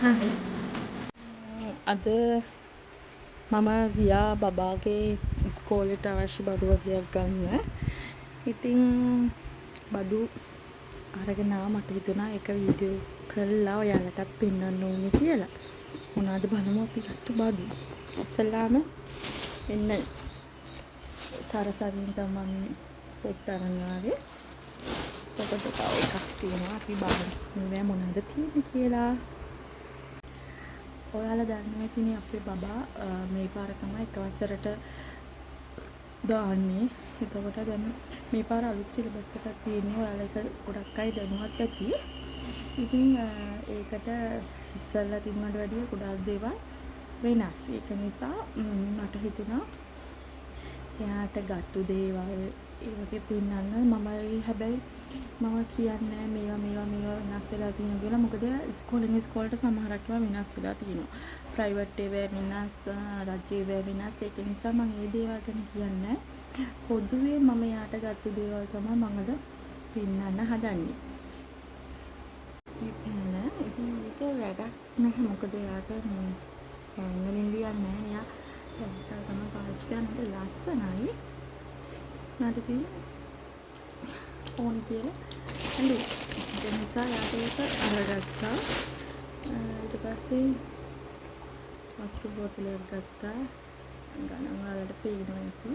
අද මම ගියා බබාගේ ඉස්කෝලේට අවශ්‍ය බඩු වගයක් ගන්න. ඉතින් බඩු අරගෙන මට හිතුණා ඒක වීඩියෝ කරලා ඔයාලටත් පෙන්වන්න ඕනේ කියලා. මොනවද බලමු අපි ගත්ත බඩු. ඉස්සෙල්ලාම එන්න සරසවින් තමයි පොත් අරන් ආවේ. එතකොට තව එකක් තියෙනවා අපි බලමු මොනවද තියෙන්නේ කියලා. ඔයාලා දන්නවා ඉතින් අපේ බබා මේ පාර තමයි එක වසරට දාන්නේ. එතකොට දැන් මේ පාර අලුත් සිලබස් එකක් තියෙනවා. ඔයාලා ඒක ගොඩක් අය දැනුවත් ඇති. ඉතින් ඒකට ඉස්සෙල්ලා තිබුණට වැඩිය ගොඩාක් දේවල් වෙනස්. ඒක නිසා මට හිතුණා එයාට ගත්තු දේවල් ඒ වගේ පෙන්නන්න. හැබැයි මම කියන්නේ මේවා වෙනස් වෙලා තියෙනවා කියලා. මොකද ඉස්කෝලෙන් ඉස්කෝලේට සමහරක් ඒවා වෙනස් වෙලා තියෙනවා. ප්‍රයිවට් ඒවා වෙනස්, රජ ඒවා වෙනස්. ඒක නිසා මම මේ දේවල් ගැන කියන්නේ පොදුවේ මම යාට ගත්තු දේවල් තමයි මම අද පෙන්නන්න හදන්නේ. ඉතින් ඒක වැඩක් නැහැ. මොකද යාට ඉංග්‍රීසි ලියන්නේ නැහැ. යා පැන්සල් තමයි පාවිච්චි කරන්නේ. ලස්සනයි. මට තියෙන්නේ ඕන කියලා හරි. ඒ නිසා යාට ඒක අරගත්තා. ඊට පස්සේ වතුර බෝතලයක් ගත්තා. ගණන් වලට පේනවා ඇති.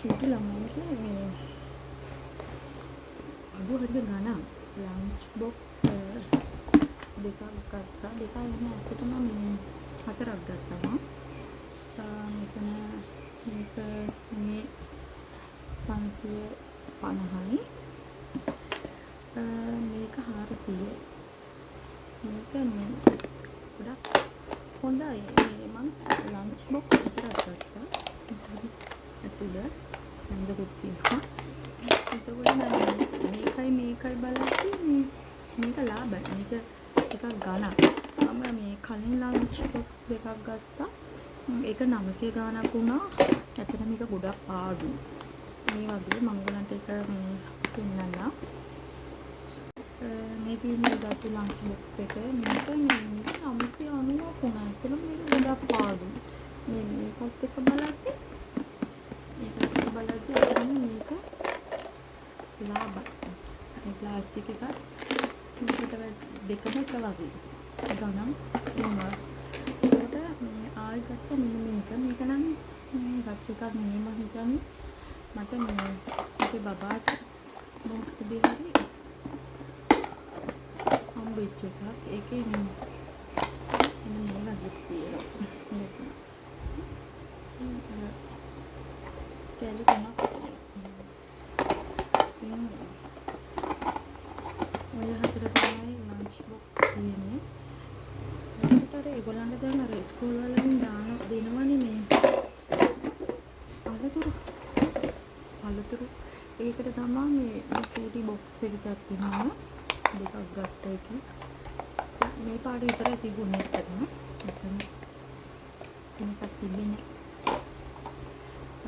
චූටි ළමයින්ට මේ අඩු හරිය ගණන් ලන්ච් බොක්ස් දෙකක් ගත්තා. දෙකක් නෙමෙයි ඇත්තටම මේ හතරක් ගත්තා. මෙතන මේක මේ 550යි. මේක 400යි. මේක මේ ගොඩක් හොඳයි. මම ලන්ච් බොක්ස් විතරක් ගත්තා. ඇතුළ හඳුකුත් තියෙනවා. එතකොට මේකයි බලද්දි මේක ලාභයි. මේක එකක් ගණන්. මම මේ කලින් ලන්ච් බොක්ස් දෙකක් ගත්තා. ඒක 900 ගාණක් වුණා. ඇත්තට මේක ගොඩක් පාඩුයි. මේ වගේ මම ඔයගලන්ට ඒක පෙන්නන්න. මේ තියෙන ගත්ත ලන්ච් බොක්ස් එක මේක 990 වුණා. ඒකම මේක ගොඩක් පාඩුයි. මේකත් එක බලද්දි මේක මේක ලාභයි. මේ ප්ලාස්ටික් එක මේකට දෙකම එක වගේ ගණන් වුණා. ඒකට ආයි ගත්ත මේක නම් ගත්ත එකක් නෙමෙයි. මම හිතන්නේ මට අපේ බබාට මොකද දෙවි හම්බෙච්ච එකක්. ඒකේ මේ වගේ තියෙනවා. කැලි තුනක් ඔය හතර තමයි ලන්ච් බොක්ස් තියෙන්නේ. ඒකට ඒගොල්ලන්ට දැන් අර ස්කූල් වලින් දෙනවනේ මේ අලතුරු. ඒකට තමයි මේ චූටි බොක්ස් එකක් තියෙනවා. දෙකක් ගත්ත එක. මේ පාඩේ විතරයි තිබුණේ ඇත්තටම. මෙතන මේකක් තිබෙන්නේ.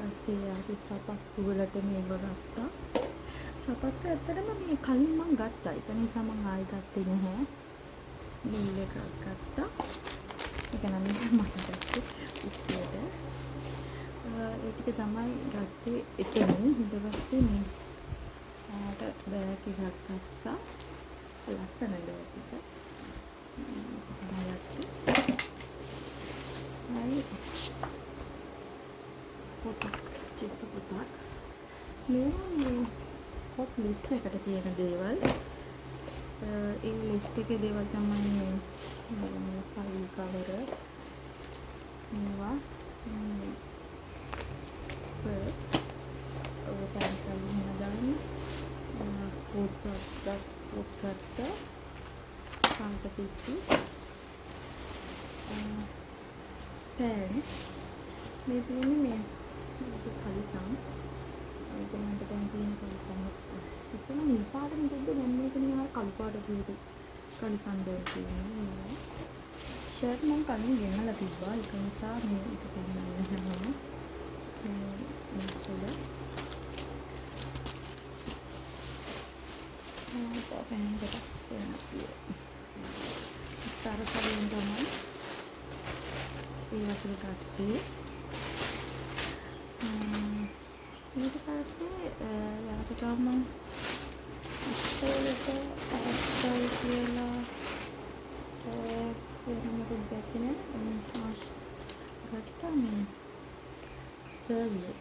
ඊපස්සේ ආපහු සපත්තු වලට මේක ගත්තා. සපත්තු ඇත්තටම මේ කලින් මම ගත්තා. ඒක නිසා මම ආයෙ ගත්තේ නැහැ. බීල් එකක් ගත්තා. ඒක නම් මම ගත්තේ ඉස්සෙල්ට. ඒ ටික තමයි ගත්තේ එතනින්. ඊට පස්සේ මේ ආට බෑග් එකක් ගත්තා. ලස්සන බෑග් එක. පොතක් චිත්‍රපටයක්. මේ පොත් ලිස්ට් එකට තියෙන දේවල්. ඒ ලිස්ට් එකේ දේවල් තමයි මේ ෆයිල් කවර. මේවා පර්ස් පැන්සල් හදාගන්න. පොත් ගත්තා. කාන්ට පිටි. පෑන්. මේ තියෙන්නේ මේ කලිසම්. ඒකෙන්ට දැන් තියෙන කලිසම්. ඉතින් මේ පාඩම දෙද්ද දැන් මේක නිකන් කළු පාට පිටි කලිසම් දෙන්න තියෙනවා. ෂර්ට් මම කලින් ගෙනලා තිබ්බා. ඒක නිසා මේ එක පෙන්නන්න නැහැ. මේක පෑන් එකක් තියෙනවා. සරසවියෙන් තමයි ඒ වතුර ගත්තේ. ඊට පස්සේ යනකම් ඉස්කෝලේට ආවයි කියලා වෙන මොකද දැක්කේ නෑ. ගත්තා මේ සර්වියට්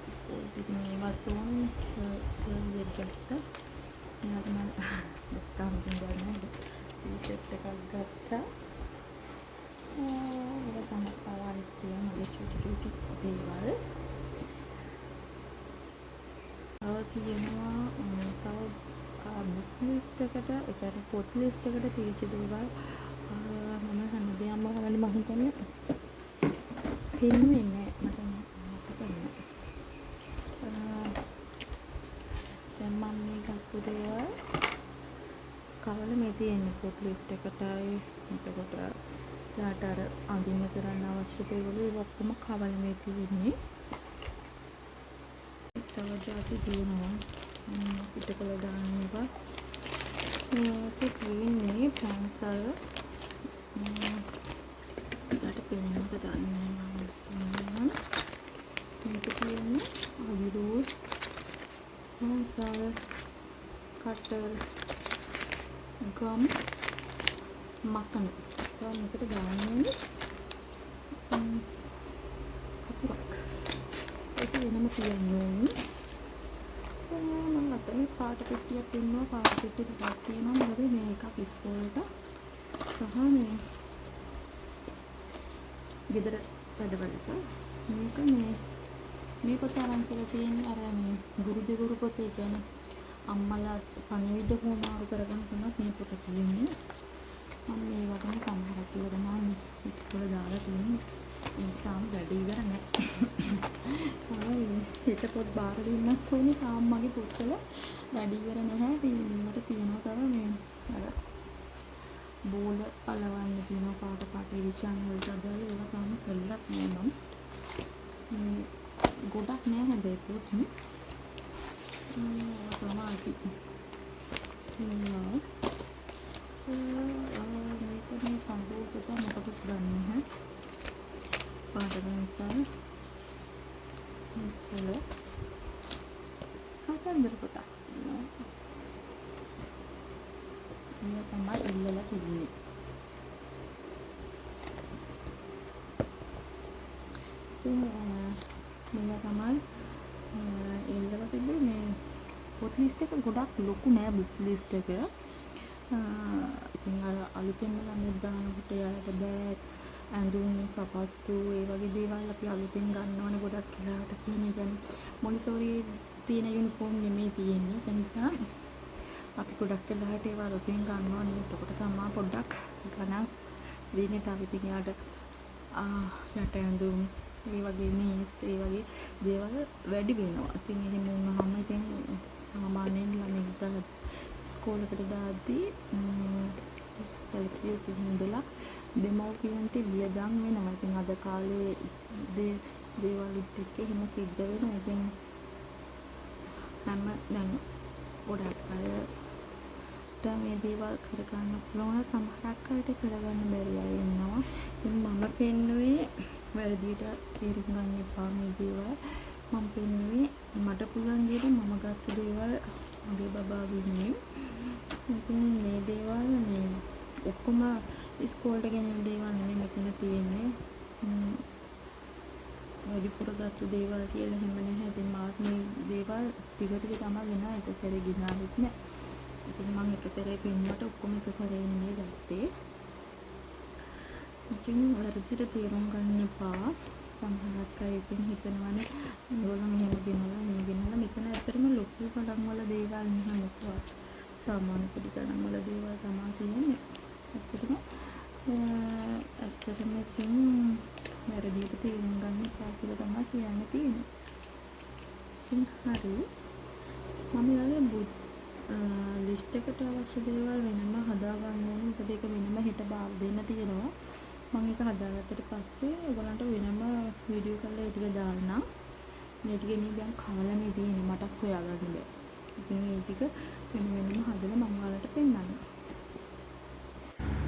ඉස්කෝලේ මේ වතුන් සර්වියට් ගත්තා. ඊට මම ගත්තාම කියන්නේ ටී-ෂර්ට් එකක් ගත්තා. ඒක තමයි පාවාරිත් තියෙන මගේ චුටි දේවල්. තියෙනවා තව බුක් ලිස්ට් එකට ඒ කියන්නේ පොත් ලිස්ට් එකට තීච්ච දේවල් මම හැමදේම වලට මම හිතන්නේ පින්නුවේ නෑ මට මතක නෑ. දැන් මම මේ ගත්ත දේවල් කවල මේ තියෙන්නේ පොත් ලිස්ට් එකටයි. එතකොට යාට අර අඳින්න කරන්න අවශ්‍ය දේවල් ඒ ඔක්කොම කවල මේ තියෙන්නේ. තව જાති තියෙනවා පිටකල දාන්න එපා. මේක තියෙන්නේ පැන්සල් ඊට පෙන්නන්න දාන්නේ මම. මේක තියෙන්නේ අවිරෝස් පැන්සල් කටර් ගම් මකන. තව මේකට දාන්නේ කපුරක්. ඒක වෙනම කියන්නේ මම අතන පාට පෙට්ටියක් ඉන්නවා. පාට පෙට්ටි දෙකක් තියෙනවා. මොකද මේ එකක් ඉස්කෝලේට සහ මේ ගෙදර වැඩවලට. මේක මේ පොත අරන් කියලා තියෙන්නේ අර මේ ගුරු දෙගුරු පොත. ඒ කියන්නේ අම්මලා පණිවිඩ හුවමාරු කරගෙන තමයි මේ පොත තියෙන්නේ. මම මේ වගේ සමහරක් කියලා තමයි ඉස්කෝලේ දාලා තියෙන්නේ. තාම වැඩි ඉවර නැහැ. හිත පොත් බාර දෙන්නත් ඕනේ. තාම මගේ පොත්වල වැඩි ඉවර නැහැ. මට තියෙනවා තව මේ අර බෝල පලවන්න තියෙනවා පාට එඩිෂන් වලට අදාළ ඒවා තාම කරලත් නෑ මම. ගොඩක් නෑ හැබැයි පොත් නේ. තමයි මේක මේ සම්පූර්ණ පොත මොකටද ගන්නේ හැ? පාට පැන්සල් මේකල කතන්දර පොතක් තියෙනවා. ඒක තමයි ඉල්ලලා තිබුණේ. ඉතින් මේක තමයි ඉල්ලලා තිබුණේ. මේ පොත් ලිස්ට් එක ගොඩක් ලොකු නෑ බුක් ලිස්ට් එක. ඉතින් අර අලුතෙන්ම ළමෙක් දානකොට යාට බෑග් ඇඳුම් සපත්තු ඒ වගේ දේවල් අපි අලුතෙන් ගන්නවනේ ගොඩක් වෙලාවට කියන්නේ මොන්ටිසෝරි තියෙන යුනිෆෝම් නෙමෙයි තියෙන්නේ. ඒ නිසා අපි ගොඩක් වෙලාවට ඒවා අලුතෙන් ගන්නවා නේ. එතකොට තමයි පොඩ්ඩක් ගණන් දෙන්නේ. තව ඉතින් යාට යට ඇඳුම් ඒ වගේ මේස් ඒ වගේ දේවල් වැඩි වෙනවා. ඉතින් එහෙම වුණාම ඉතින් සාමාන්‍යයෙන් ළමෙක් ඉස්කෝලේකට දාද්දී සැලකිය යුතු ඉඳලා දෙමව්පියන්ට වියදම් වෙනවා. ඉතින් අද කාලේ දේවල් එක්ක එහෙම සිද්ධ වෙනවා. ඉතින් මම දැන් ගොඩක් අයට මේ දේවල් කරගන්න පුළුවන්. සමහරක් අයට කරගන්න බැරි අය ඉන්නවා. ඉතින් මම පෙන්නුවේ වැරදියට තේරුම් ගන්න එපා මේ දේවල්. මම පෙන්නුවේ මට පුළුවන් විදිහට මම ගත්ත දේවල් මගේ බබා වෙනුවෙන්. ඉතින් මේ දේවල් මේ ඔක්කොම ඉස්කෝලේට ගෙනියන දේවල් නෙමෙයි මෙතන තියෙන්නේ. වැඩිපුර ගත්ත දේවල් කියලා හැම නැහැ. ඉතින් මාත් මේ දේවල් ටික ටික තමයි ගෙනා එක සැරේ ගෙනාවෙත් නෑ. ඉතින් මම එක සැරේ පෙන්නුවට ඔක්කොම එක සැරේ නෙමෙයි ගත්තේ. ඉතින් වැරදිට තේරුම් ගන්න එපා. සමහරක් අය ඉතින් හිතනවානේ ඒගොල්ලෝ මෙහෙම ගෙනලා මෙතන ඇත්තටම ලොකු ගණන් වල දේවල් නෙමෙයි මොකවත්. සාමාන්‍ය පොඩි ගණන් වල දේවල් තමයි තියෙන්නේ. ඇත්තටම ඉතින් වැරදිට තේරුම් ගන්න එපා කියලා තමයි කියන්න තියෙන්නේ. ඉතින් හරි. මම ඊළඟ ලිස්ට් එකට අවශ්‍ය දේවල් වෙනම හදා ගන්න ඕනේ. මොකද ඒක වෙනම හෙට බාර දෙන්න තියෙනවා. මම ඒක හදාගත්තට පස්සේ ඔයගලන්ට වෙනම වීඩියෝ කරලා ඒක දාන්නම්. මේ ටිකේ මේ දැන් කවල මේ තියෙන්නේ මටත් හොයාගන්න බෑ. ඉතින් මේ ටික වෙන වෙනම හදලා මම ඔයාලට පෙන්නන්නම්.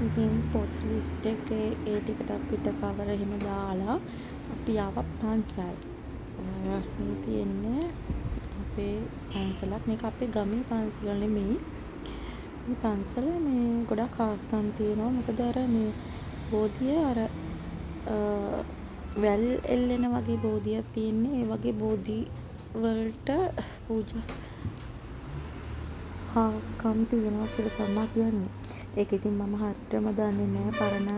ඉතින් පොත් ලිස්ට් එකේ ඒ ටිකට අපිට කවර එහෙම දාලා අපි ආව පන්සල්. මේ තියෙන්නේ අපේ පන්සලක්. මේක අපේ ගමේ පන්සල නෙමෙයි. මේ පන්සල මේ ගොඩක් ખાස්කම් තියෙනවා. මොකද අර මේ බෝධිය අර වැල් එල්ලෙන වගේ බෝධියක් තියෙන්නේ. ඒ වගේ බෝධි වලට පූජා ખાස්කම් තියෙනවා කියලා තමයි කියන්නේ. ඒක ඉතින් මම හරියටම දන්නේ නැහැ. පරණ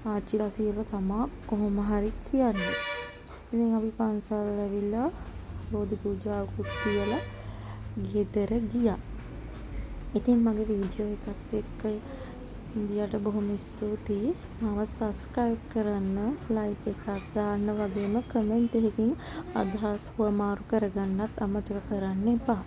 ආච්චිලා සීලා තමයි කොහොම හරි කියන්නේ. ඉතින් අපි පන්සල් ඇවිල්ලා බෝධි පූජාවකුත් තියලා ගෙදර ගියා. ඉතින් මගේ වීඩියෝ එකත් එක්ක ඉන්දියාට බොහොම ස්තුතියි. මාව සබ්ස්ක්‍රයිබ් කරන්න, ලයික් එකක් දාන්න වගේම කමෙන්ට් එකකින් අදහස් හුවමාරු කරගන්නත් අමතක කරන්න එපා.